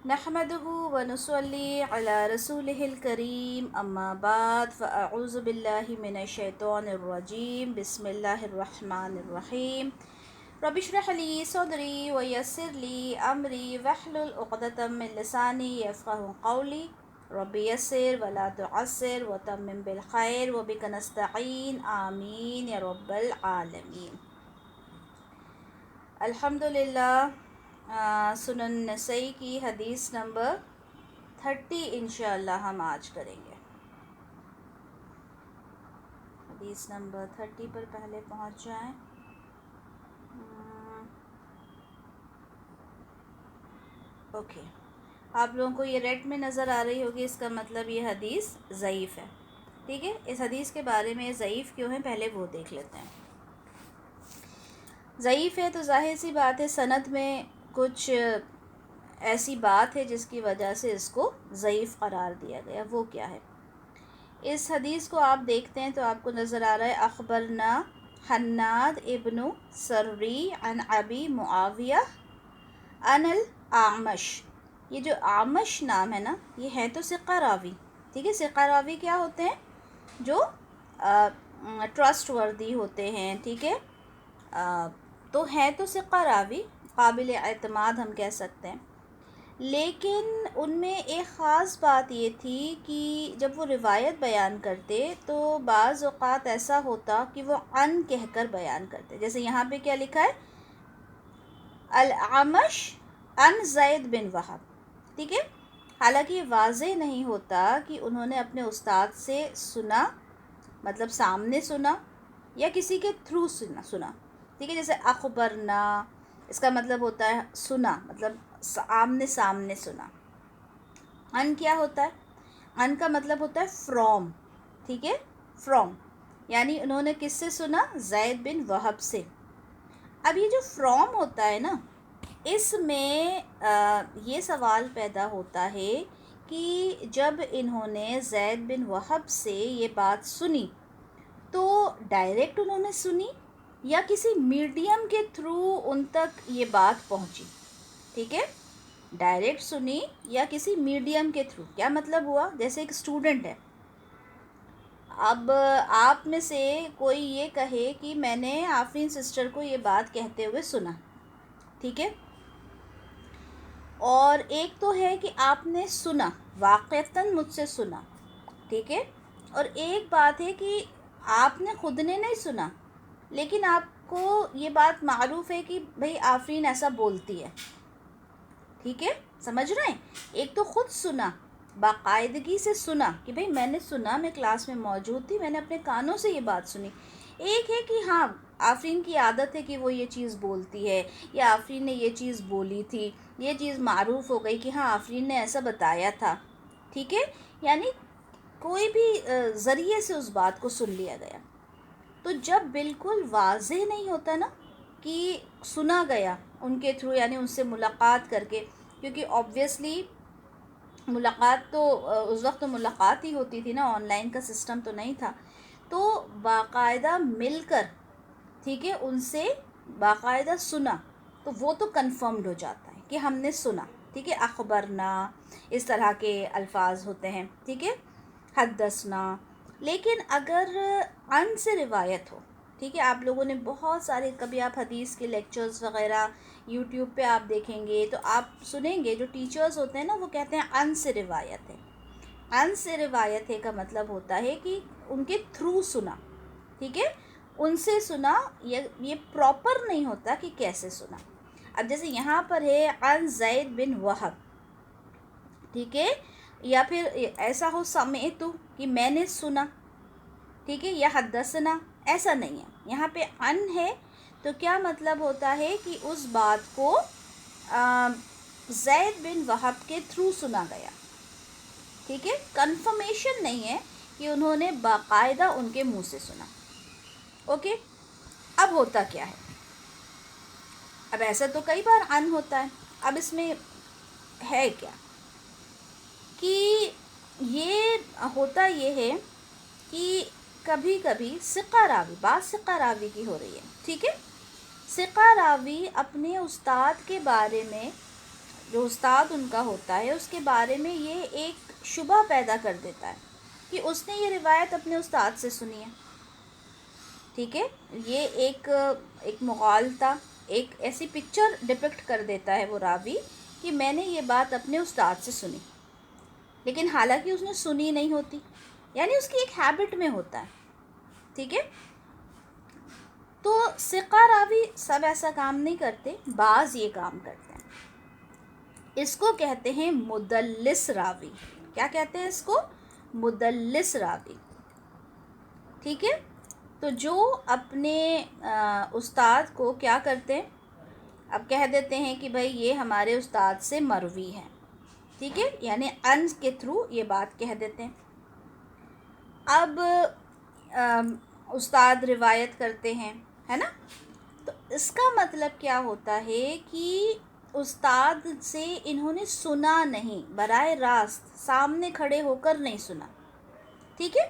نحمده ونصلي على رسوله الكريم اما بعد فاعوذ بالله من الشيطان الرجيم بسم الله الرحمن الرحيم رب اشرح لي صدري ويسر لي امري واحلل عقدة من لساني يفقهوا قولي رب يسر ولا تعسر وتمم بالخير وبك نستعين آمين يا رب العالمين. الحمدللہ سنن نسائی کی حدیث نمبر 30 انشاءاللہ ہم آج کریں گے. حدیث نمبر 30 پر پہلے پہنچ جائیں. اوکے آپ لوگوں کو یہ ریڈ میں نظر آ رہی ہوگی، اس کا مطلب یہ حدیث ضعیف ہے. ٹھیک ہے، اس حدیث کے بارے میں ضعیف کیوں ہے پہلے وہ دیکھ لیتے ہیں. ضعیف ہے تو ظاہر سی بات ہے سند میں کچھ ایسی بات ہے جس کی وجہ سے اس کو ضعیف قرار دیا گیا. وہ کیا ہے؟ اس حدیث کو آپ دیکھتے ہیں تو آپ کو نظر آ رہا ہے اخبرنا حناد ابن سری عن ابی معاویہ عن الاعمش. یہ جو اعمش نام ہے نا، یہ ہے تو ثقہ راوی. ٹھیک ہے، ثقہ راوی کیا ہوتے ہیں؟ جو ٹرسٹ وردی ہوتے ہیں. ٹھیک ہے، تو ہے تو ثقہ راوی، قابل اعتماد ہم کہہ سکتے ہیں. لیکن ان میں ایک خاص بات یہ تھی کہ جب وہ روایت بیان کرتے تو بعض اوقات ایسا ہوتا کہ وہ عن کہہ کر بیان کرتے. جیسے یہاں پہ کیا لکھا ہے؟ الاعمش عن زید بن وہب. ٹھیک ہے، حالانکہ یہ واضح نہیں ہوتا کہ انہوں نے اپنے استاد سے سنا، مطلب سامنے سنا یا کسی کے تھرو سنا. ٹھیک ہے، جیسے اخبرنا اس کا مطلب ہوتا ہے سنا، مطلب آمنے سامنے سنا. ان کیا ہوتا ہے؟ ان کا مطلب ہوتا ہے فرام. ٹھیک ہے، فرام یعنی انہوں نے کس سے سنا؟ زید بن وہب سے. اب یہ جو فرام ہوتا ہے نا، اس میں یہ سوال پیدا ہوتا ہے کہ جب انہوں نے زید بن وہب سے یہ بات سنی تو ڈائریکٹ انہوں نے سنی یا کسی میڈیم کے تھرو ان تک یہ بات پہنچی. ٹھیک ہے، ڈائریکٹ سنی یا کسی میڈیم کے تھرو. کیا مطلب ہوا؟ جیسے ایک اسٹوڈنٹ ہے، اب آپ میں سے کوئی یہ کہے کہ میں نے آفرین سسٹر کو یہ بات کہتے ہوئے سنا. ٹھیک ہے، اور ایک تو ہے کہ آپ نے سنا، واقعتاً مجھ سے سنا. ٹھیک ہے، اور ایک بات ہے کہ آپ نے خود نے نہیں سنا لیکن آپ کو یہ بات معروف ہے کہ بھئی آفرین ایسا بولتی ہے. ٹھیک ہے، سمجھ رہے ہیں؟ ایک تو خود سنا، باقاعدگی سے سنا کہ بھئی میں نے سنا، میں کلاس میں موجود تھی، میں نے اپنے کانوں سے یہ بات سنی. ایک ہے کہ ہاں آفرین کی عادت ہے کہ وہ یہ چیز بولتی ہے یا آفرین نے یہ چیز بولی تھی، یہ چیز معروف ہو گئی کہ ہاں آفرین نے ایسا بتایا تھا. ٹھیک ہے، یعنی کوئی بھی ذریعے سے اس بات کو سن لیا گیا. تو جب بالکل واضح نہیں ہوتا نا کہ سنا گیا ان کے تھرو، یعنی ان سے ملاقات کر کے، کیونکہ آبویسلی ملاقات تو اس وقت تو ملاقات ہی ہوتی تھی نا، آن لائن کا سسٹم تو نہیں تھا. تو باقاعدہ مل کر، ٹھیک ہے، ان سے باقاعدہ سنا تو وہ تو کنفرمڈ ہو جاتا ہے کہ ہم نے سنا. ٹھیک ہے، اخبرنا اس طرح کے الفاظ ہوتے ہیں. ٹھیک ہے، حدثنا. لیکن اگر ان سے روایت ہو، ٹھیک ہے، آپ لوگوں نے بہت سارے، کبھی آپ حدیث کے لیکچرز وغیرہ یوٹیوب پہ آپ دیکھیں گے تو آپ سنیں گے جو ٹیچرز ہوتے ہیں نا وہ کہتے ہیں ان سے روایت ہے. ان سے روایت ہے کا مطلب ہوتا ہے کہ ان کے تھرو سنا. ٹھیک ہے، ان سے سنا. یہ پراپر نہیں ہوتا کہ کیسے سنا. اب جیسے یہاں پر ہے عن زید بن وہب، ٹھیک ہے، یا پھر ایسا ہو سمعتو کہ میں نے سنا. ٹھیک ہے، یا حدثنا، ایسا نہیں ہے. یہاں پہ ان ہے تو کیا مطلب ہوتا ہے کہ اس بات کو زید بن وہب کے تھرو سنا گیا. ٹھیک ہے، کنفرمیشن نہیں ہے کہ انہوں نے باقاعدہ ان کے منہ سے سنا. اوکے، اب ہوتا کیا ہے؟ اب ایسا تو کئی بار ان ہوتا ہے. اب اس میں ہے کیا کہ یہ ہوتا یہ ہے کہ کبھی کبھی ثقہ راوی، بات ثقہ راوی کی ہو رہی ہے. ٹھیک ہے، ثقہ راوی اپنے استاد کے بارے میں جو استاد ان کا ہوتا ہے اس کے بارے میں یہ ایک شبہ پیدا کر دیتا ہے کہ اس نے یہ روایت اپنے استاد سے سنی ہے. ٹھیک ہے، یہ ایک مغالطہ، ایک ایسی پکچر ڈپکٹ کر دیتا ہے وہ راوی کہ میں نے یہ بات اپنے استاد سے سنی، لیکن حالانکہ اس نے سنی نہیں ہوتی، یعنی اس کی ایک ہیبٹ میں ہوتا ہے. ٹھیک ہے، تو ثقہ راوی سب ایسا کام نہیں کرتے، بعض یہ کام کرتے ہیں. اس کو کہتے ہیں مدلس راوی. کیا کہتے ہیں اس کو؟ مدلس راوی. ٹھیک ہے، تو جو اپنے استاد کو کیا کرتے ہیں، اب کہہ دیتے ہیں کہ بھائی یہ ہمارے استاد سے مروی ہے. ٹھیک ہے، یعنی ان کے تھرو یہ بات کہہ دیتے ہیں. اب استاد روایت کرتے ہیں، ہے نا، تو اس کا مطلب کیا ہوتا ہے کہ استاد سے انہوں نے سنا نہیں، براہ راست سامنے کھڑے ہو کر نہیں سنا. ٹھیک ہے.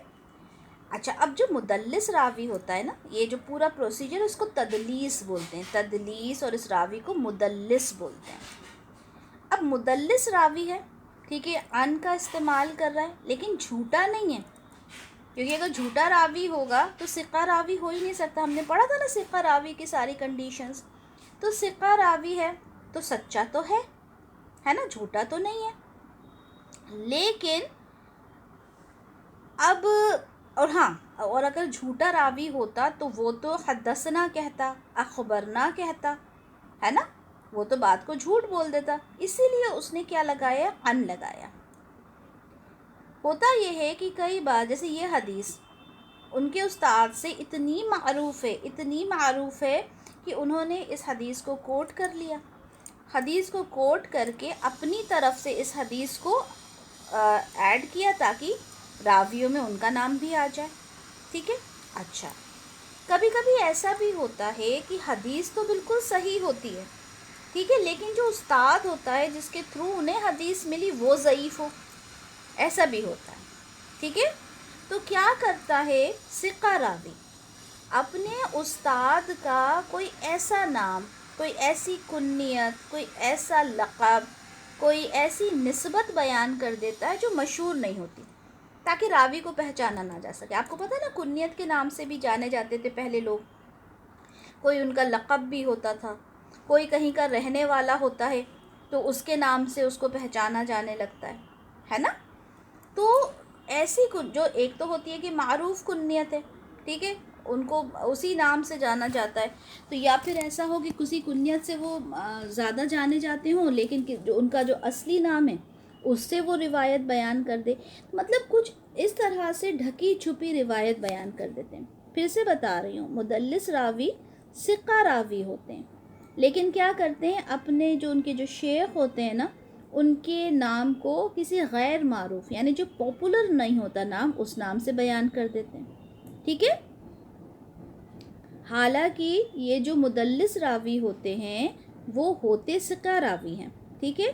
اچھا، اب جو مدلس راوی ہوتا ہے نا، یہ جو پورا پروسیجر اس کو تدلیس بولتے ہیں، تدلیس، اور اس راوی کو مدلس بولتے ہیں. اب مدلس راوی ہے، ٹھیک ہے، ان کا استعمال کر رہا ہے لیکن جھوٹا نہیں ہے، کیونکہ اگر جھوٹا راوی ہوگا تو ثقہ راوی ہو ہی نہیں سکتا. ہم نے پڑھا تھا نا ثقہ راوی کی ساری کنڈیشنز. تو ثقہ راوی ہے تو سچا تو ہے نا، جھوٹا تو نہیں ہے. لیکن اب اور اگر جھوٹا راوی ہوتا تو وہ تو حدثنا کہتا، اخبرنا کہتا، ہے نا، وہ تو بات کو جھوٹ بول دیتا. اسی لیے اس نے کیا لگایا؟ ان لگایا. ہوتا یہ ہے کہ کئی بار جیسے یہ حدیث ان کے استاد سے اتنی معروف ہے کہ انہوں نے اس حدیث کو کوٹ کر لیا. حدیث کو کوٹ کر کے اپنی طرف سے اس حدیث کو ایڈ کیا تاکہ راویوں میں ان کا نام بھی آ جائے. ٹھیک ہے. اچھا، کبھی کبھی ایسا بھی ہوتا ہے کہ حدیث تو بالکل صحیح ہوتی ہے، ٹھیک ہے، لیکن جو استاد ہوتا ہے جس کے تھرو انہیں حدیث ملی وہ ضعیف ہو، ایسا بھی ہوتا ہے. ٹھیک ہے. تو کیا کرتا ہے ثقہ راوی؟ اپنے استاد کا کوئی ایسا نام، کوئی ایسی کنیت، کوئی ایسا لقب، کوئی ایسی نسبت بیان کر دیتا ہے جو مشہور نہیں ہوتی، تاکہ راوی کو پہچانا نہ جا سکے. آپ کو پتہ ہے نا، کنیت کے نام سے بھی جانے جاتے تھے پہلے لوگ. کوئی ان کا لقب بھی ہوتا تھا، کوئی کہیں کا رہنے والا ہوتا ہے تو اس کے نام سے اس کو پہچانا جانے لگتا ہے نا. تو ایسی جو ایک تو ہوتی ہے کہ معروف کنیت ہے، ٹھیک ہے، ان کو اسی نام سے جانا جاتا ہے. تو یا پھر ایسا ہو کہ کسی کنیت سے وہ زیادہ جانے جاتے ہوں، لیکن جو ان کا جو اصلی نام ہے اس سے وہ روایت بیان کر دے. مطلب کچھ اس طرح سے ڈھکی چھپی روایت بیان کر دیتے ہیں. پھر سے بتا رہی ہوں، مدلس راوی ثقہ راوی ہوتے ہیں، لیکن کیا کرتے ہیں، اپنے جو ان کے جو شیخ ہوتے ہیں نا، ان کے نام کو کسی غیر معروف، یعنی جو پاپولر نہیں ہوتا نام، اس نام سے بیان کر دیتے ہیں. ٹھیک ہے. حالانکہ یہ جو مدلس راوی ہوتے ہیں وہ ہوتے ثقہ راوی ہیں، ٹھیک ہے،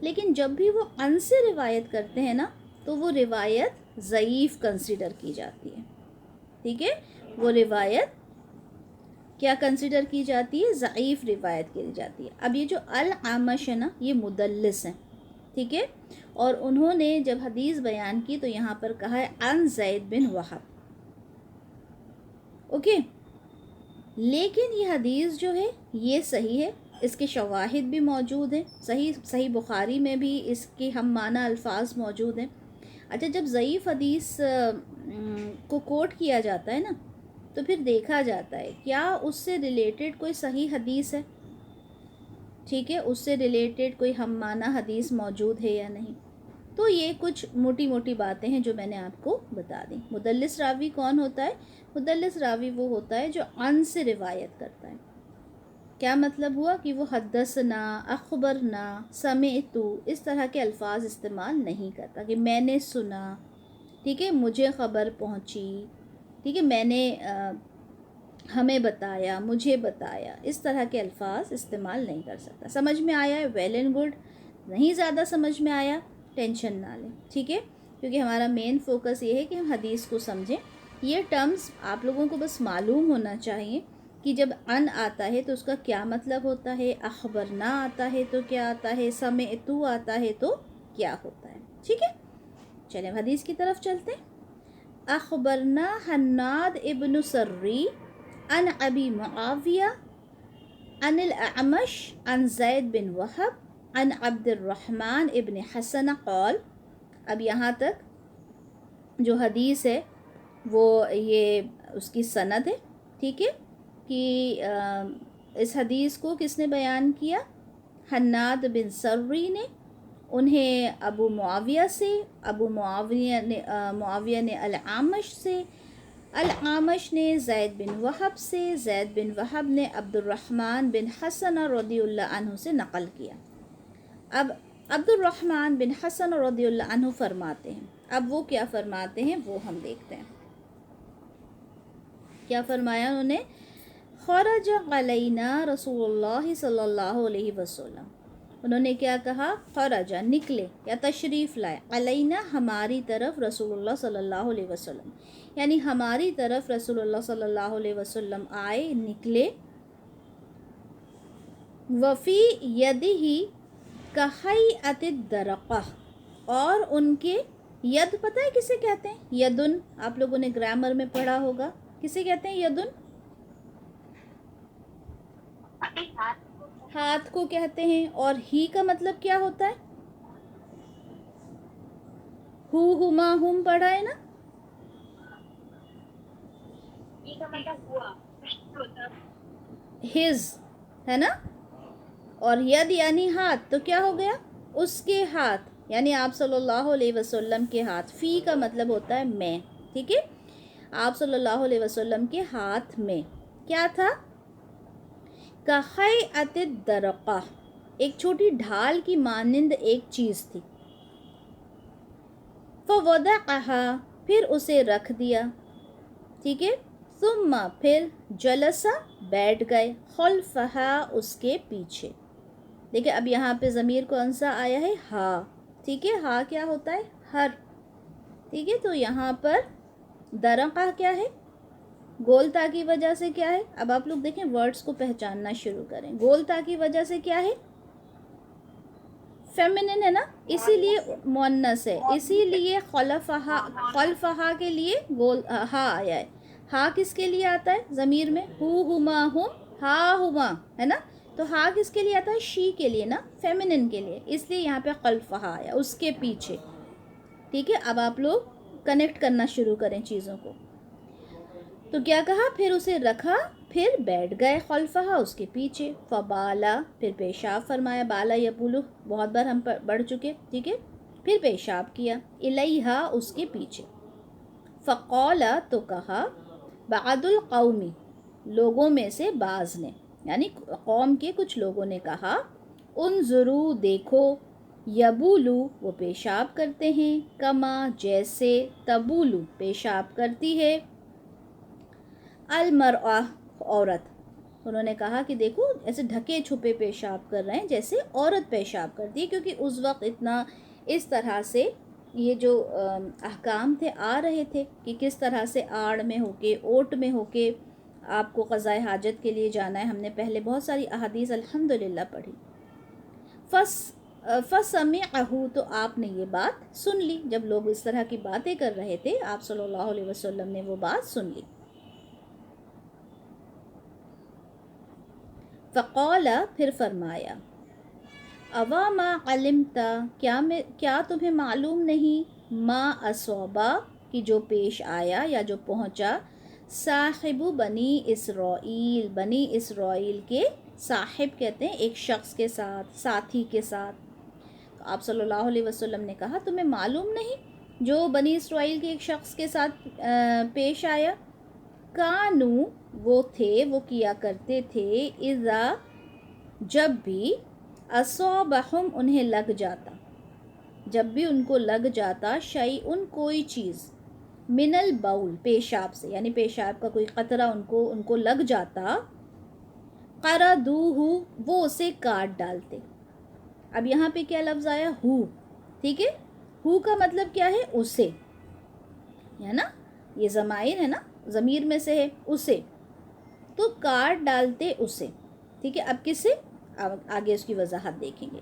لیکن جب بھی وہ ان سے روایت کرتے ہیں نا تو وہ روایت ضعیف کنسیڈر کی جاتی ہے. ٹھیک ہے، وہ روایت کیا کنسیڈر کی جاتی ہے؟ ضعیف روایت کی جاتی ہے. اب یہ جو الاعمش ہے نا، یہ مدلس ہیں، ٹھیک ہے، اور انہوں نے جب حدیث بیان کی تو یہاں پر کہا ہے عن زید بن وہب. اوکے، لیکن یہ حدیث جو ہے یہ صحیح ہے، اس کے شواہد بھی موجود ہیں، صحیح بخاری میں بھی اس کے ہم معنی الفاظ موجود ہیں. اچھا، جب ضعیف حدیث کو کوٹ کیا جاتا ہے نا تو پھر دیکھا جاتا ہے کیا اس سے ریلیٹڈ کوئی صحیح حدیث ہے، ٹھیک ہے، اس سے ریلیٹڈ کوئی ہم معنی حدیث موجود ہے یا نہیں. تو یہ کچھ موٹی باتیں ہیں جو میں نے آپ کو بتا دیں. مدلس راوی کون ہوتا ہے؟ مدلس راوی وہ ہوتا ہے جو ان سے روایت کرتا ہے. کیا مطلب ہوا کہ وہ حدثنا، اخبرنا، سمعت اس طرح کے الفاظ استعمال نہیں کرتا کہ میں نے سنا، ٹھیک ہے، مجھے خبر پہنچی، ٹھیک ہے، میں نے ہمیں بتایا، مجھے بتایا، اس طرح کے الفاظ استعمال نہیں کر سکتا. سمجھ میں آیا ہے؟ Well and good. نہیں زیادہ سمجھ میں آیا، ٹینشن نہ لیں، ٹھیک ہے، کیونکہ ہمارا مین فوکس یہ ہے کہ ہم حدیث کو سمجھیں. یہ ٹرمز آپ لوگوں کو بس معلوم ہونا چاہیے کہ کہ جب ان آتا ہے تو اس کا کیا مطلب ہوتا ہے، اخبرنا آتا ہے تو کیا آتا ہے، سمعتو آتا ہے تو کیا ہوتا ہے. ٹھیک ہے، چلیں حدیث کی طرف چلتے ہیں. اخبرنا حناد ابن سری عن ابی معاویہ عن الاعمش عن زید بن وہب عن عبد الرحمن ابن حسن قال. اب یہاں تک جو حدیث ہے وہ یہ اس کی سند ہے. ٹھیک ہے، کہ اس حدیث کو کس نے بیان کیا، حناد بن سری نے، انہیں ابو معاویہ سے، ابو معاویہ نے الاعمش سے، الاعمش نے زید بن وہب سے، زید بن وہب نے عبد الرحمن بن حسن رضی اللہ عنہ سے نقل کیا. اب عبد الرحمن بن حسن رضی اللہ عنہ فرماتے ہیں، اب وہ کیا فرماتے ہیں وہ ہم دیکھتے ہیں. کیا فرمایا انہوں نے، خرج علینا رسول اللہ صلی اللہ علیہ وسلم. انہوں نے کیا کہا، خرج نکلے یا تشریف لائے، علینا ہماری طرف، رسول اللہ صلی اللہ علیہ وسلم، یعنی ہماری طرف رسول اللہ صلی اللہ علیہ وسلم آئے، نکلے. وفی یدہ کہیئۃ الدرقہ، اور ان کے ید پتہ ہے کسے کہتے ہیں، یدن، آپ لوگوں نے گرامر میں پڑھا ہوگا، کسے کہتے ہیں یدن، ہاتھ کو کہتے ہیں. اور ہی کا مطلب کیا ہوتا ہے، ہما ہم پڑھا ہے نا، ہز ہے نا، اور ید یعنی ہاتھ، تو کیا ہو گیا، اس کے ہاتھ، یعنی آپ صلی اللہ علیہ وسلم کے ہاتھ. فی کا مطلب ہوتا ہے میں. ٹھیک ہے، آپ صلی اللہ علیہ وسلم کے ہاتھ میں کیا تھا، کہیئۃ الدرقہ، ایک چھوٹی ڈھال کی مانند ایک چیز تھی. فوضعها، پھر اسے رکھ دیا. ٹھیک ہے، ثم پھر جلسہ بیٹھ گئے، خلفہا اس کے پیچھے. دیکھیں اب یہاں پہ ضمیر کون سا آیا ہے، ہا. ٹھیک ہے، ہا کیا ہوتا ہے، ہر. ٹھیک ہے، تو یہاں پر درقہ کیا ہے، گولتا کی وجہ سے کیا ہے، اب آپ لوگ دیکھیں ورڈز کو پہچاننا شروع کریں. گولتا کی وجہ سے کیا ہے، فیمنن ہے نا، اسی لیے مؤنث ہے، اسی لیے خلفہا کے لیے گول ہا آیا ہے. ہا کس کے لیے آتا ہے ضمیر میں، ہما ہم، ہا ہما ہے نا، تو ہا کس کے لیے آتا ہے، شی کے لیے نا، فیمنن کے لیے، اس لیے یہاں پہ خلفہا آیا، اس کے پیچھے. ٹھیک ہے، اب آپ لوگ کنیکٹ کرنا شروع کریں چیزوں کو. تو کیا کہا، پھر اسے رکھا، پھر بیٹھ گئے، خلفہا اس کے پیچھے. فبالا، پھر پیشاب فرمایا، بالا یبولو بہت بار ہم پڑھ چکے. ٹھیک ہے، پھر پیشاب کیا، الیہا اس کے پیچھے. فقالا، تو کہا، بعض القومی، لوگوں میں سے بعض نے، یعنی قوم کے کچھ لوگوں نے کہا، انظرو دیکھو، یبولو وہ پیشاب کرتے ہیں، کما جیسے، تبولو پیشاب کرتی ہے، المرأہ عورت. انہوں نے کہا کہ دیکھو ایسے ڈھکے چھپے پیشاب کر رہے ہیں جیسے عورت پیشاب کرتی ہے، کیونکہ اس وقت اتنا اس طرح سے یہ جو احکام تھے آ رہے تھے کہ کس طرح سے آڑ میں ہو کے، اوٹ میں ہو کے آپ کو قضائے حاجت کے لیے جانا ہے. ہم نے پہلے بہت ساری احادیث الحمدللہ پڑھی. فسمعہ، تو آپ نے یہ بات سن لی، جب لوگ اس طرح کی باتیں کر رہے تھے آپ صلی اللہ علیہ وسلم نے وہ بات سن لی. فقال، پھر فرمایا، اوا ما علمت، کیا تمہیں معلوم نہیں، ما اصوبا کہ جو پیش آیا یا جو پہنچا، صاحب بنی اسرائیل، بنی اسرائیل کے صاحب کہتے ہیں ایک شخص کے ساتھ، ساتھی کے ساتھ. تو آپ صلی اللہ علیہ وسلم نے کہا تمہیں معلوم نہیں جو بنی اسرائیل کے ایک شخص کے ساتھ پیش آیا. کانو، وہ تھے، وہ کیا کرتے تھے، اذا جب بھی، اصابہم انہیں لگ جاتا، جب بھی ان کو لگ جاتا، شیئن کوئی چیز، من البول پیشاب سے، یعنی پیشاب کا کوئی قطرہ ان کو لگ جاتا، قردوہ وہ اسے کاٹ ڈالتے. اب یہاں پہ کیا لفظ آیا، ہو. ٹھیک ہے، ہو کا مطلب کیا ہے، اسے ہے نا، یہ ضمائر ہے نا، ضمیر میں سے ہے اسے. تو کاٹ ڈالتے اسے. ٹھیک ہے, اب کس سے, آگے اس کی وضاحت دیکھیں گے.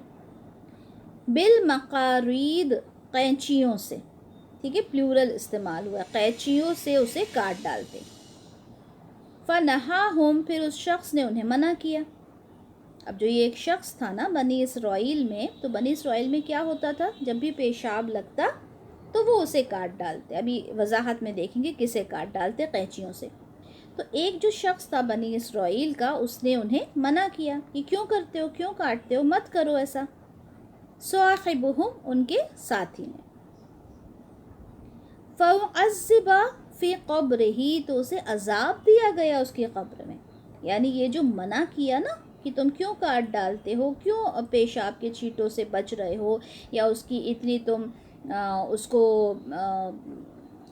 بالمقارید, قینچیوں سے. ٹھیک ہے, پلورل استعمال ہوا, قینچیوں سے اسے کاٹ ڈالتے. فنہاہم, پھر اس شخص نے انہیں منع کیا. اب جو یہ ایک شخص تھا نا بنی اسرائیل میں, تو بنی اسرائیل میں کیا ہوتا تھا, جب بھی پیشاب لگتا تو وہ اسے کاٹ ڈالتے. ابھی وضاحت میں دیکھیں گے کسے کاٹ ڈالتے, قینچیوں سے. تو ایک جو شخص تھا بنی اسرائیل کا, اس نے انہیں منع کیا کہ کیوں کرتے ہو, کیوں کاٹتے ہو, مت کرو ایسا. صاحبہم, ان کے ساتھی نے. فعذب فی قبرہ, تو اسے عذاب دیا گیا اس کی قبر میں. یعنی یہ جو منع کیا نا کہ تم کیوں کاٹ ڈالتے ہو, کیوں پیشاب کے چھینٹوں سے بچ رہے ہو, یا اس کی اتنی تم اس کو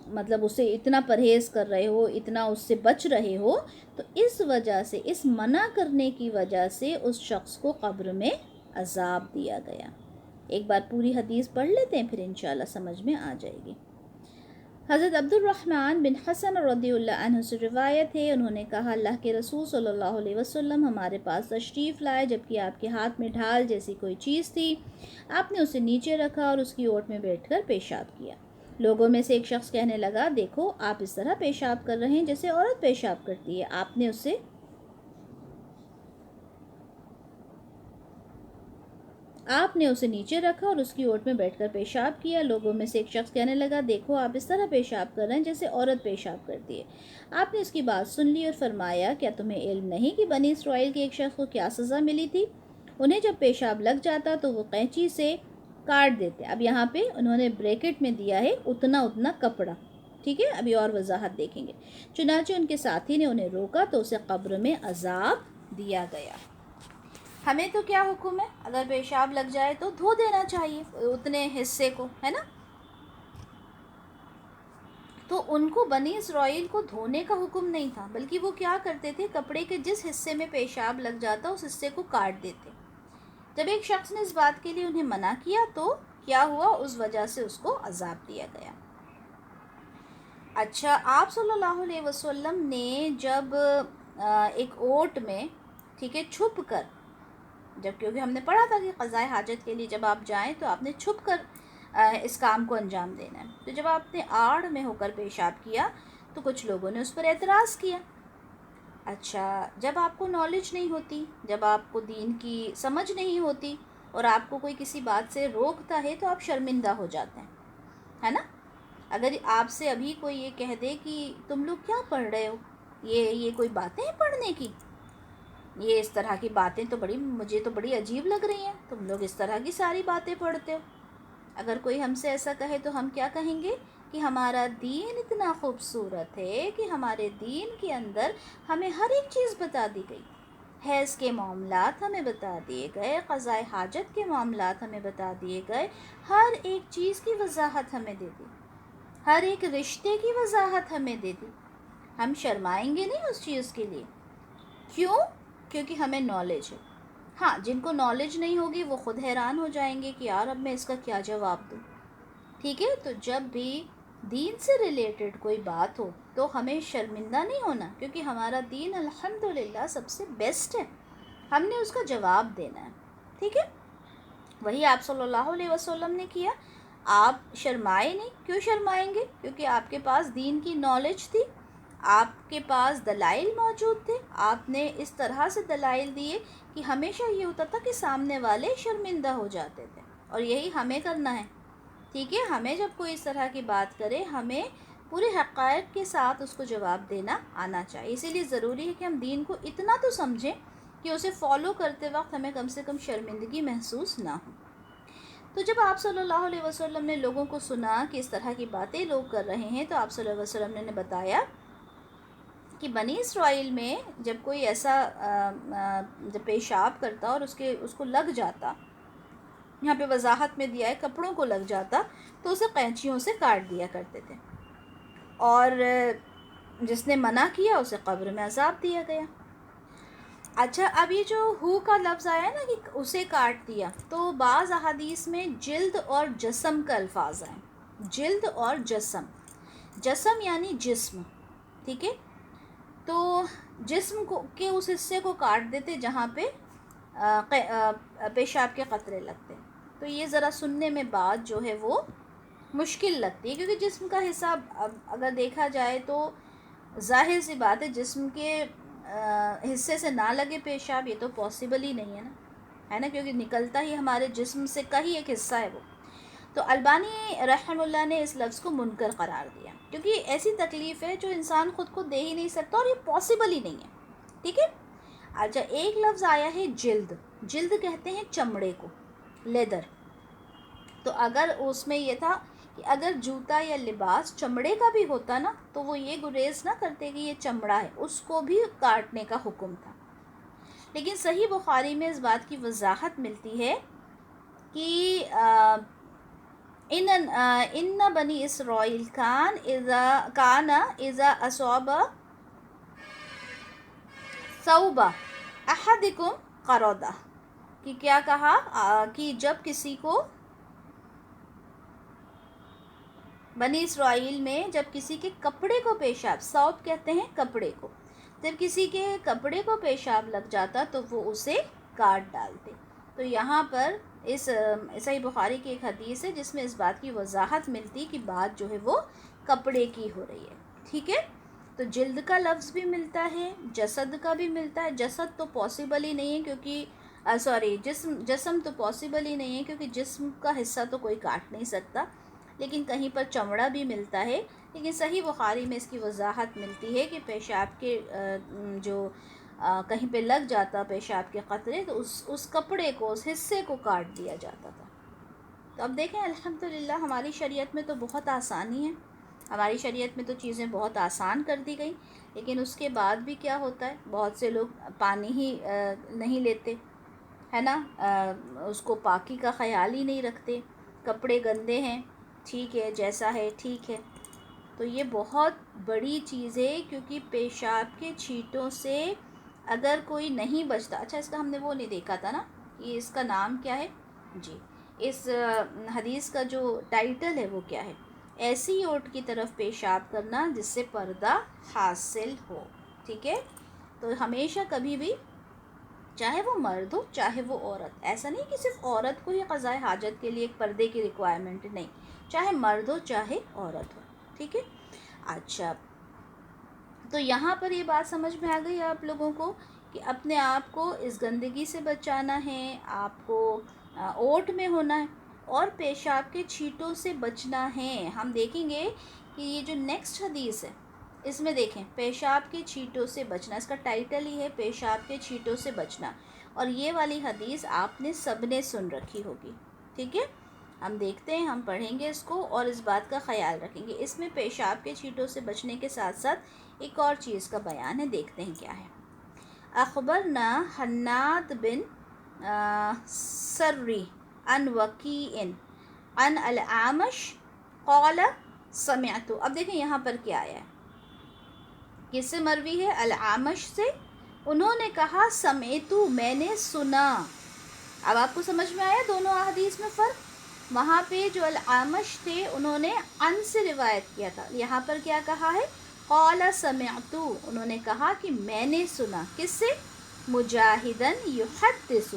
مطلب اسے اتنا پرہیز کر رہے ہو, اتنا اس سے بچ رہے ہو, تو اس وجہ سے, اس منع کرنے کی وجہ سے اس شخص کو قبر میں عذاب دیا گیا. ایک بار پوری حدیث پڑھ لیتے ہیں, پھر انشاءاللہ سمجھ میں آ جائے گی. حضرت عبد الرحمن بن حسن رضی اللہ عنہ سے روایت ہے, انہوں نے کہا اللہ کے رسول صلی اللہ علیہ وسلم ہمارے پاس تشریف لائے جبکہ آپ کے ہاتھ میں ڈھال جیسی کوئی چیز تھی. آپ نے اسے نیچے رکھا اور اس کی اوٹ میں بیٹھ کر پیشاب کیا. لوگوں میں سے ایک شخص کہنے لگا, دیکھو آپ اس طرح پیشاب کر رہے ہیں جیسے عورت پیشاب کرتی ہے. آپ نے اسے نیچے رکھا اور اس کی اوٹ میں بیٹھ کر پیشاب کیا. لوگوں میں سے ایک شخص کہنے لگا, دیکھو آپ اس طرح پیشاب کر رہے ہیں جیسے عورت پیشاب کرتی ہے. آپ نے اس کی بات سن لی اور فرمایا, کیا تمہیں علم نہیں کہ بنی اسرائیل کے ایک شخص کو کیا سزا ملی تھی؟ انہیں جب پیشاب لگ جاتا تو وہ قینچی سے کاٹ دیتے. اب یہاں پہ انہوں نے بریکٹ میں دیا ہے اتنا کپڑا. ٹھیک ہے, ابھی اور وضاحت دیکھیں گے. چنانچہ ان کے ساتھی نے انہیں روکا تو اسے قبر میں عذاب دیا گیا. ہمیں تو کیا حکم ہے, اگر پیشاب لگ جائے تو دھو دینا چاہیے اتنے حصے کو, ہے نا. تو ان کو بنی اسرائیل کو دھونے کا حکم نہیں تھا, بلکہ وہ کیا کرتے تھے, کپڑے کے جس حصے میں پیشاب لگ جاتا اس حصے کو کاٹ دیتے. جب ایک شخص نے اس بات کے لیے انہیں منع کیا تو کیا ہوا, اس وجہ سے اس کو عذاب دیا گیا. اچھا, آپ صلی اللہ علیہ وسلم نے جب ایک اوٹ میں, ٹھیک ہے, چھپ کر, جب کیونکہ ہم نے پڑھا تھا کہ قضائے حاجت کے لیے جب آپ جائیں تو آپ نے چھپ کر اس کام کو انجام دینا ہے. تو جب آپ نے آڑ میں ہو کر پیشاب کیا تو کچھ لوگوں نے اس پر اعتراض کیا. اچھا, جب آپ کو نالج نہیں ہوتی, جب آپ کو دین کی سمجھ نہیں ہوتی اور آپ کو کوئی کسی بات سے روکتا ہے تو آپ شرمندہ ہو جاتے ہیں, ہے نا. اگر آپ سے ابھی کوئی یہ کہہ دے کہ تم لوگ کیا پڑھ رہے ہو, یہ کوئی باتیں ہیں پڑھنے کی, یہ اس طرح کی باتیں تو مجھے تو بڑی عجیب لگ رہی ہیں, تم لوگ اس طرح کی ساری باتیں پڑھتے ہو. اگر کوئی ہم سے ایسا کہے تو ہم کیا کہیں گے کہ ہمارا دین اتنا خوبصورت ہے کہ ہمارے دین کے اندر ہمیں ہر ایک چیز بتا دی گئی. حیض کے معاملات ہمیں بتا دیے گئے, قضائے حاجت کے معاملات ہمیں بتا دیے گئے, ہر ایک چیز کی وضاحت ہمیں دے دی, ہر ایک رشتے کی وضاحت ہمیں دے دی. ہم شرمائیں گے نہیں اس چیز کے لیے. کیوں؟ کیونکہ ہمیں نالج ہے. ہاں, جن کو نالج نہیں ہوگی وہ خود حیران ہو جائیں گے کہ یار اب میں اس کا کیا جواب دوں. ٹھیک ہے, تو جب بھی دین سے ریلیٹڈ کوئی بات ہو تو ہمیں شرمندہ نہیں ہونا, کیونکہ ہمارا دین الحمدللہ سب سے بیسٹ ہے, ہم نے اس کا جواب دینا ہے. ٹھیک ہے, وہی آپ صلی اللہ علیہ وسلم نے کیا. آپ شرمائے نہیں. کیوں شرمائیں گے؟ کیونکہ آپ کے پاس دین کی نالج تھی, آپ کے پاس دلائل موجود تھے, آپ نے اس طرح سے دلائل دیے کہ ہمیشہ یہ ہوتا تھا کہ سامنے والے شرمندہ ہو جاتے تھے, اور یہی ہمیں کرنا ہے. ٹھیک ہے, ہمیں جب کوئی اس طرح کی بات کرے ہمیں پورے حقائق کے ساتھ اس کو جواب دینا آنا چاہیے. اسی لیے ضروری ہے کہ ہم دین کو اتنا تو سمجھیں کہ اسے فالو کرتے وقت ہمیں کم سے کم شرمندگی محسوس نہ ہو. تو جب آپ صلی اللہ علیہ وسلم نے لوگوں کو سنا کہ اس طرح کی باتیں لوگ کر رہے ہیں تو آپ صلی اللہ علیہ وسلم نے بتایا کہ بنی اسرائیل میں جب کوئی ایسا جب پیشاب کرتا اور اس کو لگ جاتا, یہاں پہ وضاحت میں دیا ہے کپڑوں کو لگ جاتا, تو اسے قینچیوں سے کاٹ دیا کرتے تھے, اور جس نے منع کیا اسے قبر میں عذاب دیا گیا. اچھا, اب یہ جو ہو کا لفظ آیا نا کہ اسے کاٹ دیا, تو بعض احادیث میں جلد اور جسم کا الفاظ آئے. جلد اور جسم, جسم یعنی جسم. ٹھیک ہے, تو جسم کو کے اس حصے کو کاٹ دیتے جہاں پہ پیشاب کے قطرے لگتے. تو یہ ذرا سننے میں بات جو ہے وہ مشکل لگتی ہے، کیونکہ جسم کا حصہ اگر دیکھا جائے تو ظاہر سی بات ہے جسم کے حصے سے نہ لگے پیشاب، یہ تو پاسبل ہی نہیں ہے نا، کیونکہ نکلتا ہی ہمارے جسم سے کا ہی ایک حصہ ہے وہ. تو البانی رحم اللہ نے اس لفظ کو منکر قرار دیا، کیونکہ ایسی تکلیف ہے جو انسان خود کو دے ہی نہیں سکتا اور یہ پاسبل ہی نہیں ہے. ٹھیک ہے. اچھا، ایک لفظ آیا ہے جلد. جلد کہتے ہیں چمڑے کو، لیدر. تو اگر اس میں یہ تھا کہ اگر جوتا یا لباس چمڑے کا بھی ہوتا نا تو وہ یہ گریز نہ کرتے کہ یہ چمڑا ہے، اس کو بھی کاٹنے کا حکم تھا. لیکن صحیح بخاری میں اس بات کی وضاحت ملتی ہے کہ ان بنی اسرائیل کان اذا اصاب ثوب احدکم قرودہ، کہ کیا کہا کہ جب کسی کو بنی اسرائیل میں جب کسی کے کپڑے کو پیشاب، ثوب کہتے ہیں کپڑے کو، جب کسی کے کپڑے کو پیشاب لگ جاتا تو وہ اسے کاٹ ڈالتے. تو یہاں پر اس صحیح بخاری کی ایک حدیث ہے جس میں اس بات کی وضاحت ملتی کہ بات جو ہے وہ کپڑے کی ہو رہی ہے. ٹھیک ہے. تو جلد کا لفظ بھی ملتا ہے، جسد کا بھی ملتا ہے. جسد تو پاسبل ہی نہیں ہے کیونکہ جسم تو پاسبل ہی نہیں ہے کیونکہ جسم کا حصہ تو کوئی کاٹ نہیں سکتا. لیکن کہیں پر چمڑا بھی ملتا ہے. لیکن صحیح بخاری میں اس کی وضاحت ملتی ہے کہ پیشاب کے جو کہیں پہ لگ جاتا پیشاب کے قطرے تو اس کپڑے کو، اس حصے کو کاٹ دیا جاتا تھا. تو اب دیکھیں الحمدللہ ہماری شریعت میں تو بہت آسانی ہے، ہماری شریعت میں تو چیزیں بہت آسان کر دی گئی. لیکن اس کے بعد بھی کیا ہوتا ہے، بہت سے لوگ پانی ہی نہیں لیتے، ہے نا، اس کو پاکی کا خیال ہی نہیں رکھتے. کپڑے گندے ہیں، ٹھیک ہے، جیسا ہے ٹھیک ہے. تو یہ بہت بڑی چیز ہے، کیونکہ پیشاب کے چھینٹوں سے اگر کوئی نہیں بچتا. اچھا، اس کا ہم نے وہ نہیں دیکھا تھا نا کہ اس کا نام کیا ہے. جی، اس حدیث کا جو ٹائٹل ہے وہ کیا ہے، ایسی اوٹ کی طرف پیشاب کرنا جس سے پردہ حاصل ہو. ٹھیک ہے. تو ہمیشہ کبھی بھی چاہے وہ مرد ہو چاہے وہ عورت، ایسا نہیں کہ صرف عورت کو ہی قضائے حاجت کے لیے ایک پردے کی ریکوائرمنٹ، نہیں، چاہے مرد ہو چاہے عورت ہو. ٹھیک ہے. اچھا، تو یہاں پر یہ بات سمجھ میں آ گئی آپ لوگوں کو کہ اپنے آپ کو اس گندگی سے بچانا ہے، آپ کو اوٹ میں ہونا ہے اور پیشاب کے چھینٹوں سے بچنا ہے. ہم دیکھیں گے کہ یہ جو نیکسٹ حدیث ہے اس میں دیکھیں پیشاب کے چھینٹوں سے بچنا، اس کا ٹائٹل ہی ہے پیشاب کے چھینٹوں سے بچنا. اور یہ والی حدیث آپ نے سب نے سن رکھی ہوگی. ٹھیک ہے. ہم دیکھتے ہیں، ہم پڑھیں گے اس کو اور اس بات کا خیال رکھیں گے. اس میں پیشاب کے چھینٹوں سے بچنے کے ساتھ ساتھ ایک اور چیز کا بیان ہے، دیکھتے ہیں کیا ہے. اخبرنا حناد بن سری عن وکیع عن الاعمش قال سمعت. اب دیکھیں یہاں پر کیا آیا ہے، کس سے مروی ہے، الاعمش سے. انہوں نے کہا سمعت، میں نے سنا. اب آپ کو سمجھ میں آیا دونوں احادیث میں فرق. وہاں پہ جو الاعمش تھے انہوں نے ان سے روایت کیا تھا، یہاں پر کیا کہا ہے، قال سمعت، انہوں نے کہا کہ میں نے سنا. کس سے، مجاہدن یحدث.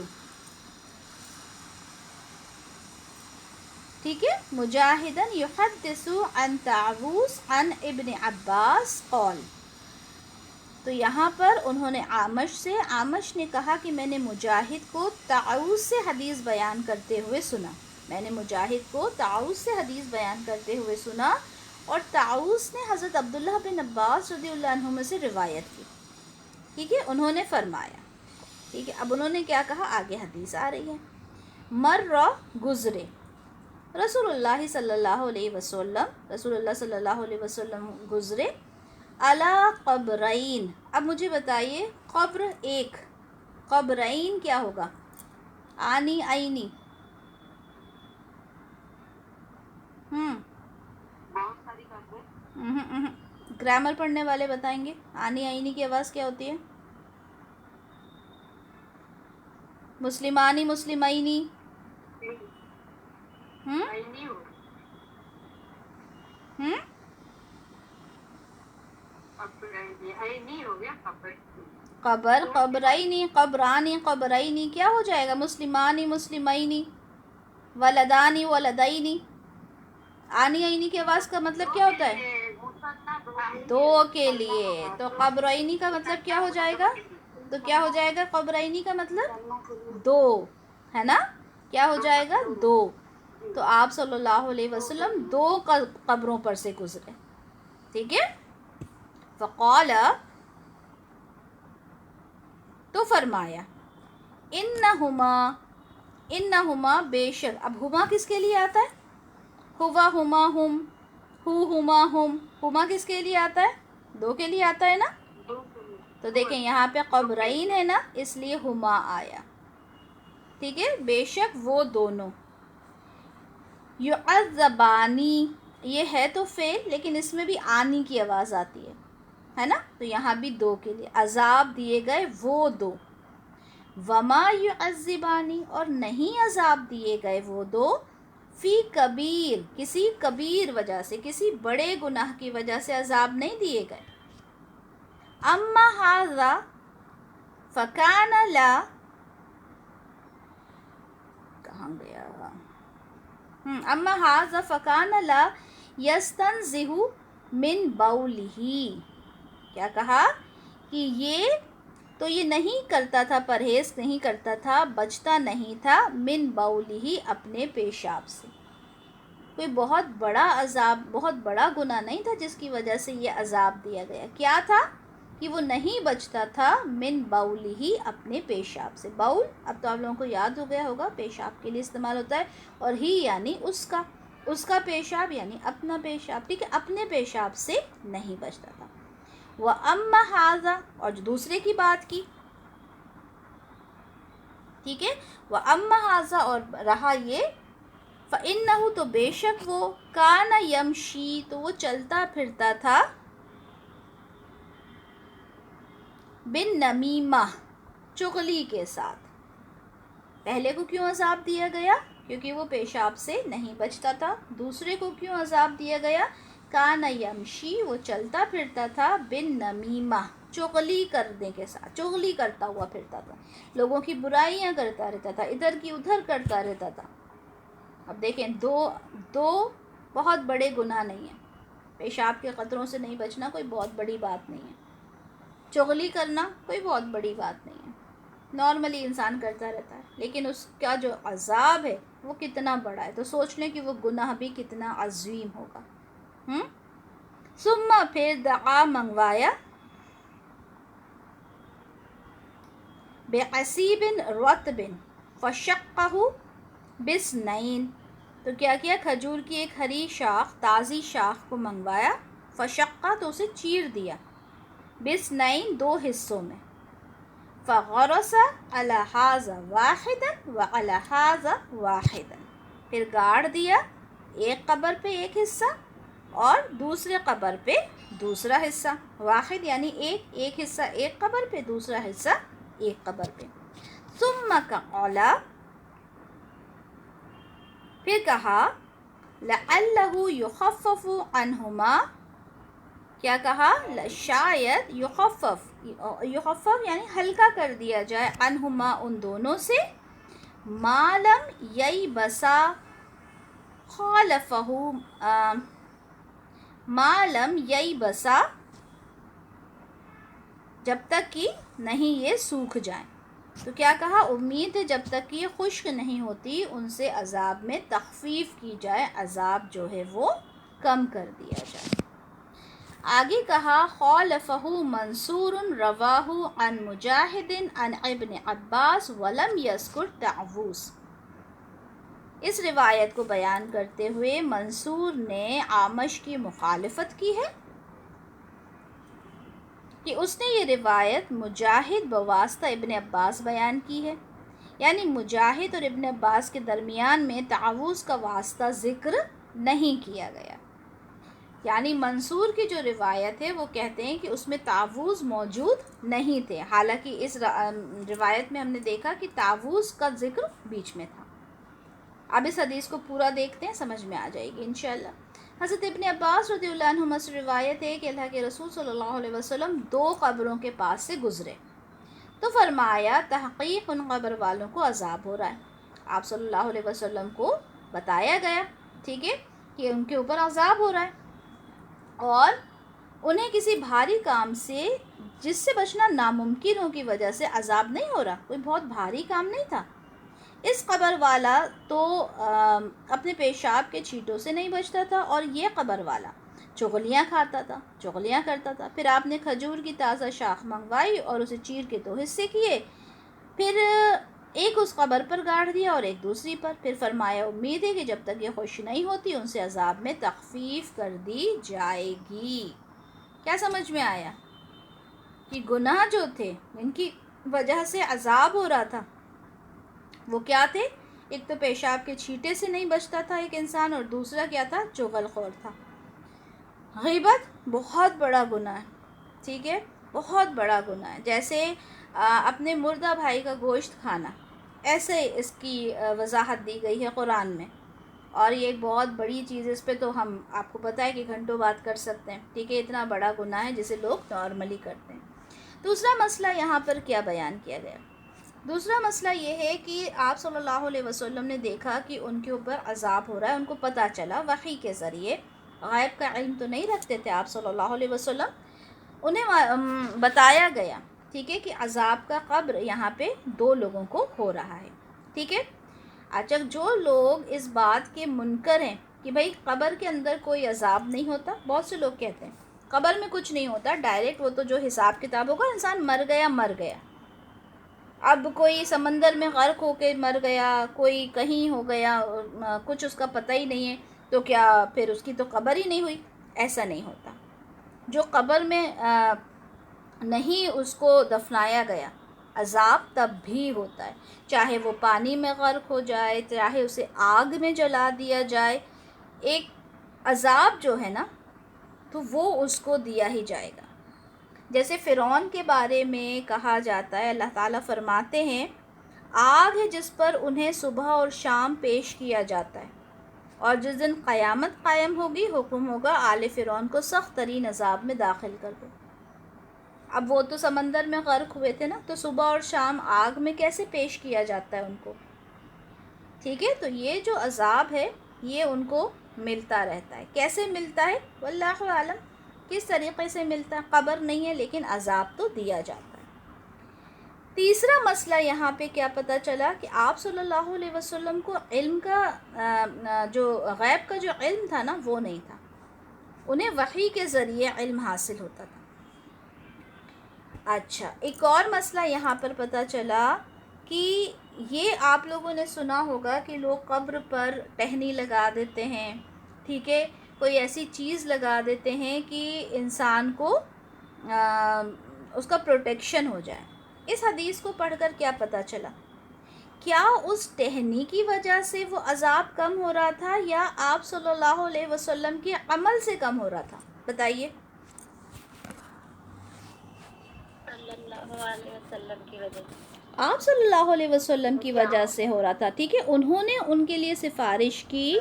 ٹھیک ہے. مجاہدن یحدث عن طاووس عن ابن عباس قال. تو یہاں پر انہوں نے عامش نے کہا کہ میں نے مجاہد کو طاووس سے حدیث بیان کرتے ہوئے سنا. میں نے مجاہد کو طاووس سے حدیث بیان کرتے ہوئے سنا، اور طاووس نے حضرت عبداللہ بن عباس رضی اللہ عنہما سے روایت کی. ٹھیک ہے. انہوں نے فرمایا. ٹھیک ہے. اب انہوں نے کیا کہا، آگے حدیث آ رہی ہے. گزرے رسول اللہ صلی اللہ علیہ وسلم، رسول اللہ صلی اللہ علیہ وسلم گزرے علی قبرین. اب مجھے بتائیے قبر ایک، قبرین کیا ہوگا، آنی آئینی. گرامر پڑھنے والے بتائیں گے آنی آئینی کی آواز کیا ہوتی ہے. مسلمانی، مسلمینی. ہم قبر قبرینی قبرانی قبرینی کیا ہو جائے گا؟ مسلمانی مسلمینی، ولدانی ولدینی. آنی آئینی کی آواز کا مطلب کیا ہوتا ہے؟ دو کے لیے. تو قبرینی کا مطلب کیا ہو جائے گا؟ تو کیا ہو جائے گا قبرینی کا مطلب؟ دو ہے نا؟ کیا ہو جائے گا؟ دو. تو آپ صلی اللہ علیہ وسلم دو قبروں پر سے گزرے. ٹھیک ہے. فقال تو فرمایا انہما انہما بے شک. اب ہما کس کے لیے آتا ہے؟ ہوا ہما ہم، ہما ہم. ہما کس کے لیے آتا ہے؟ دو کے لیے آتا ہے نا. تو دیکھیں یہاں پہ قبرین ہے نا، اس لیے ہما آیا. ٹھیک ہے. بے شک وہ دونوں. یعذبانی یہ ہے تو فعل، لیکن اس میں بھی آنی کی آواز آتی ہے نا. تو یہاں بھی دو کے لیے عذاب دیے گئے وہ دو. وما یعذبانی اور نہیں عذاب دیے گئے وہ دو، فی کبیر کسی کبیر وجہ سے، کسی بڑے گناہ کی وجہ سے عذاب نہیں دیے گئے. اما ھذا فکان لا، کہاں گیا؟ اما ھذا فکان لا یستنزہ من بولہ. کیا کہا؟ کہ یہ نہیں کرتا تھا، پرہیز نہیں کرتا تھا، بچتا نہیں تھا من بولہ اپنے پیشاب سے. کوئی بہت بڑا عذاب، بہت بڑا گناہ نہیں تھا جس کی وجہ سے یہ عذاب دیا گیا. کیا تھا؟ کہ وہ نہیں بچتا تھا من بولہ اپنے پیشاب سے. بول اب تو آپ لوگوں کو یاد ہو گیا ہوگا، پیشاب کے لیے استعمال ہوتا ہے. اور ہی یعنی اس کا پیشاب یعنی اپنا پیشاب. ٹھیک ہے. اپنے پیشاب سے نہیں بچتا تھا. وَأَمَّا هَذَا اور جو دوسرے کی بات کی. ٹھیک ہے. وَأَمَّا هَذَا اور رہا یہ، فَإِنَّهُ تو بے شک وہ، كَانَ يَمْشِي تو وہ چلتا پھرتا تھا، بِالنَّمِیمَہ چغلی کے ساتھ. پہلے کو کیوں عذاب دیا گیا؟ کیونکہ وہ پیشاب سے نہیں بچتا تھا. دوسرے کو کیوں عذاب دیا گیا؟ کان یمشی وہ چلتا پھرتا تھا، بالنمیمہ چغلی کرنے کے ساتھ، چغلی کرتا ہوا پھرتا تھا، لوگوں کی برائیاں کرتا رہتا تھا، ادھر کی ادھر کرتا رہتا تھا. اب دیکھیں دو بہت بڑے گناہ نہیں ہیں. پیشاب کے قطروں سے نہیں بچنا کوئی بہت بڑی بات نہیں ہے. چغلی کرنا کوئی بہت بڑی بات نہیں ہے، نارملی انسان کرتا رہتا ہے. لیکن اس کا جو عذاب ہے وہ کتنا بڑا ہے. تو سوچ لیں کہ وہ گناہ بھی کتنا عظیم ہوگا. ثم پھر دعا منگوایا، بعصیب رطب فشقہ بسنین تو کیا کیا؟ کھجور کی ایک ہری شاخ، تازی شاخ کو منگوایا، فشقہ تو اسے چیر دیا، بسنین دو حصوں میں. فغرس علی ھذا واحدا وعلی ھذا واحدا پھر گاڑ دیا ایک قبر پہ ایک حصہ اور دوسرے قبر پہ دوسرا حصہ. واحد یعنی ایک حصہ ایک قبر پہ، دوسرا حصہ ایک قبر پہ. ثم قال پھر کہا، لعلہ یخفف عنہما کیا کہا؟ شاید یخفف یعنی ہلکا کر دیا جائے، عنہما ان دونوں سے، ما لم ییبسا خالفہ ما لم ییبسا جب تک کہ نہیں یہ سوکھ جائیں. تو کیا کہا؟ امید ہے جب تک کہ یہ خشک نہیں ہوتی ان سے عذاب میں تخفیف کی جائے، عذاب جو ہے وہ کم کر دیا جائے. آگے کہا، خالفہ منصور رواہ عن مجاہد عن ابن عباس ولم یذکر طاووس. اس روایت کو بیان کرتے ہوئے منصور نے اعمش کی مخالفت کی ہے کہ اس نے یہ روایت مجاہد بواسطہ ابن عباس بیان کی ہے، یعنی مجاہد اور ابن عباس کے درمیان میں طاووس کا واسطہ ذکر نہیں کیا گیا. یعنی منصور کی جو روایت ہے وہ کہتے ہیں کہ اس میں طاووس موجود نہیں تھے، حالانکہ اس روایت میں ہم نے دیکھا کہ طاووس کا ذکر بیچ میں تھا. اب اس حدیث کو پورا دیکھتے ہیں، سمجھ میں آ جائے گی انشاءاللہ. حضرت ابن عباس رضی اللہ عنہما سے روایت ہے کہ اللہ کے رسول صلی اللہ علیہ وسلم 2 قبروں کے پاس سے گزرے تو فرمایا تحقیق ان قبر والوں کو عذاب ہو رہا ہے۔ آپ صلی اللہ علیہ وسلم کو بتایا گیا، ٹھیک ہے، کہ ان کے اوپر عذاب ہو رہا ہے اور انہیں کسی بھاری کام سے جس سے بچنا ناممکن ہو کی وجہ سے عذاب نہیں ہو رہا، کوئی بہت بھاری کام نہیں تھا۔ اس قبر والا تو اپنے پیشاب کے چھینٹوں سے نہیں بچتا تھا، اور یہ قبر والا چغلیاں کھاتا تھا، چغلیاں کرتا تھا۔ پھر آپ نے کھجور کی تازہ شاخ منگوائی اور اسے چیر کے 2 حصے کیے، پھر ایک اس قبر پر گاڑ دیا اور ایک دوسری پر۔ پھر فرمایا امید ہے کہ جب تک یہ خوش نہیں ہوتی ان سے عذاب میں تخفیف کر دی جائے گی۔ کیا سمجھ میں آیا؟ کہ گناہ جو تھے ان کی وجہ سے عذاب ہو رہا تھا، وہ کیا تھے؟ ایک تو پیشاب کے چھینٹے سے نہیں بچتا تھا ایک انسان، اور دوسرا کیا تھا؟ چغل خور تھا۔ غیبت بہت بڑا گناہ ہے، ٹھیک ہے، بہت بڑا گناہ ہے۔ جیسے اپنے مردہ بھائی کا گوشت کھانا، ایسے اس کی وضاحت دی گئی ہے قرآن میں، اور یہ ایک بہت بڑی چیز ہے۔ اس پہ تو ہم آپ کو پتہ ہے کہ گھنٹوں بات کر سکتے ہیں، ٹھیک ہے، اتنا بڑا گناہ ہے جسے لوگ نارملی کرتے ہیں۔ دوسرا مسئلہ یہاں پر کیا بیان کیا گیا؟ دوسرا مسئلہ یہ ہے کہ آپ صلی اللہ علیہ وسلم نے دیکھا کہ ان کے اوپر عذاب ہو رہا ہے، ان کو پتہ چلا وحی کے ذریعے، غیب کا علم تو نہیں رکھتے تھے آپ صلی اللہ علیہ وسلم، انہیں بتایا گیا، ٹھیک ہے، کہ عذاب کا قبر یہاں پہ 2 لوگوں کو ہو رہا ہے، ٹھیک ہے۔ اچھا، جو لوگ اس بات کے منکر ہیں کہ بھئی قبر کے اندر کوئی عذاب نہیں ہوتا، بہت سے لوگ کہتے ہیں قبر میں کچھ نہیں ہوتا، ڈائریکٹ وہ تو جو حساب کتاب ہوگا، انسان مر گیا، اب کوئی سمندر میں غرق ہو کے مر گیا، کوئی کہیں ہو گیا، کچھ اس کا پتہ ہی نہیں ہے، تو کیا پھر اس کی تو قبر ہی نہیں ہوئی؟ ایسا نہیں ہوتا۔ جو قبر میں نہیں اس کو دفنایا گیا، عذاب تب بھی ہوتا ہے، چاہے وہ پانی میں غرق ہو جائے، چاہے اسے آگ میں جلا دیا جائے، ایک عذاب جو ہے نا تو وہ اس کو دیا ہی جائے گا۔ جیسے فرعون کے بارے میں کہا جاتا ہے، اللہ تعالیٰ فرماتے ہیں آگ ہے جس پر انہیں صبح اور شام پیش کیا جاتا ہے، اور جس دن قیامت قائم ہوگی حکم ہوگا آل فرعون کو سخت ترین عذاب میں داخل کر دو۔ اب وہ تو سمندر میں غرق ہوئے تھے نا، تو صبح اور شام آگ میں کیسے پیش کیا جاتا ہے ان کو، ٹھیک ہے۔ تو یہ جو عذاب ہے یہ ان کو ملتا رہتا ہے۔ کیسے ملتا ہے؟ واللہ عالم، کس طریقے سے ملتا ہے، قبر نہیں ہے لیکن عذاب تو دیا جاتا ہے۔ تیسرا مسئلہ یہاں پہ کیا پتہ چلا کہ آپ صلی اللہ علیہ وسلم کو علم کا جو غیب کا جو علم تھا نا وہ نہیں تھا، انہیں وحی کے ذریعے علم حاصل ہوتا تھا۔ اچھا، ایک اور مسئلہ یہاں پر پتہ چلا کہ یہ آپ لوگوں نے سنا ہوگا کہ لوگ قبر پر ٹہنی لگا دیتے ہیں، ٹھیک ہے، کوئی ایسی چیز لگا دیتے ہیں کہ انسان کو اس کا پروٹیکشن ہو جائے۔ اس حدیث کو پڑھ کر کیا پتہ چلا؟ کیا اس ٹہنی کی وجہ سے وہ عذاب کم ہو رہا تھا یا آپ صلی اللہ علیہ وسلم کے عمل سے کم ہو رہا تھا؟ بتائیے۔ آپ صلی اللہ علیہ وسلم کی وجہ سے ہو رہا تھا، ٹھیک ہے، انہوں نے ان کے لیے سفارش کی،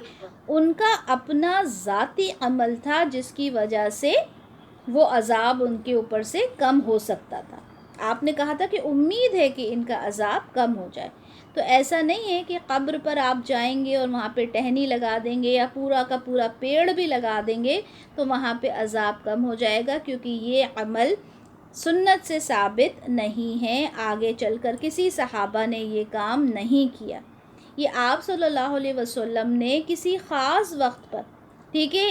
ان کا اپنا ذاتی عمل تھا جس کی وجہ سے وہ عذاب ان کے اوپر سے کم ہو سکتا تھا۔ آپ نے کہا تھا کہ امید ہے کہ ان کا عذاب کم ہو جائے، تو ایسا نہیں ہے کہ قبر پر آپ جائیں گے اور وہاں پہ ٹہنی لگا دیں گے یا پورا کا پورا پیڑ بھی لگا دیں گے تو وہاں پہ عذاب کم ہو جائے گا، کیونکہ یہ عمل سنت سے ثابت نہیں ہے، آگے چل کر کسی صحابہ نے یہ کام نہیں کیا، یہ آپ صلی اللہ علیہ وسلم نے کسی خاص وقت پر، ٹھیک ہے،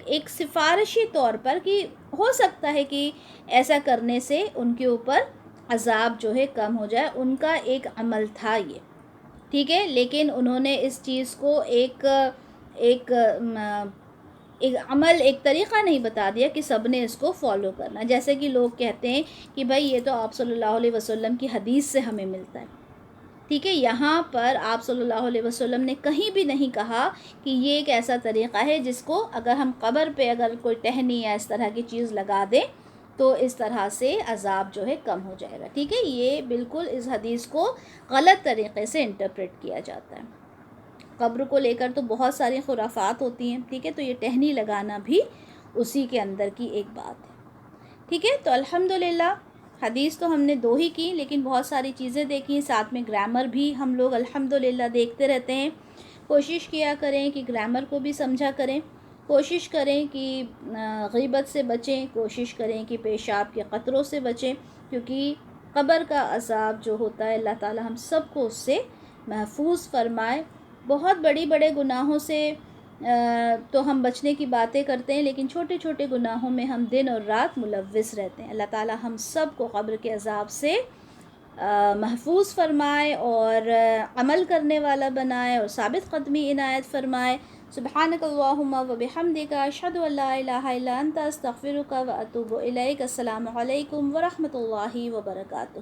ایک سفارشی طور پر کہ ہو سکتا ہے کہ ایسا کرنے سے ان کے اوپر عذاب جو ہے کم ہو جائے، ان کا ایک عمل تھا یہ، ٹھیک ہے، لیکن انہوں نے اس چیز کو ایک عمل، ایک طریقہ نہیں بتا دیا کہ سب نے اس کو فالو کرنا، جیسے کہ لوگ کہتے ہیں کہ بھائی یہ تو آپ صلی اللہ علیہ وسلم کی حدیث سے ہمیں ملتا ہے، ٹھیک ہے۔ یہاں پر آپ صلی اللہ علیہ وسلم نے کہیں بھی نہیں کہا کہ یہ ایک ایسا طریقہ ہے جس کو اگر ہم قبر پہ اگر کوئی ٹہنی یا اس طرح کی چیز لگا دیں تو اس طرح سے عذاب جو ہے کم ہو جائے گا، ٹھیک ہے۔ یہ بالکل اس حدیث کو غلط طریقے سے انٹرپریٹ کیا جاتا ہے۔ قبر کو لے کر تو بہت ساری خرافات ہوتی ہیں، ٹھیک ہے، تو یہ ٹہنی لگانا بھی اسی کے اندر کی ایک بات ہے، ٹھیک ہے۔ تو الحمدللہ حدیث تو ہم نے 2 ہی کی، لیکن بہت ساری چیزیں دیکھی، ساتھ میں گرامر بھی ہم لوگ الحمدللہ دیکھتے رہتے ہیں۔ کوشش کیا کریں کہ گرامر کو بھی سمجھا کریں، کوشش کریں کہ غیبت سے بچیں، کوشش کریں کہ پیشاب کے قطروں سے بچیں، کیونکہ قبر کا عذاب جو ہوتا ہے اللہ تعالی ہم سب کو اس سے محفوظ فرمائے۔ بہت بڑے گناہوں سے تو ہم بچنے کی باتیں کرتے ہیں، لیکن چھوٹے چھوٹے گناہوں میں ہم دن اور رات ملوث رہتے ہیں۔ اللہ تعالی ہم سب کو قبر کے عذاب سے محفوظ فرمائے اور عمل کرنے والا بنائے اور ثابت قدمی عنایت فرمائے۔ سبحانک اللہم و بحمدک، اشہد ان لا الہ الا انت، استغفرک و اتوب الیک۔ السلام علیکم ورحمۃ اللہ وبرکاتہ۔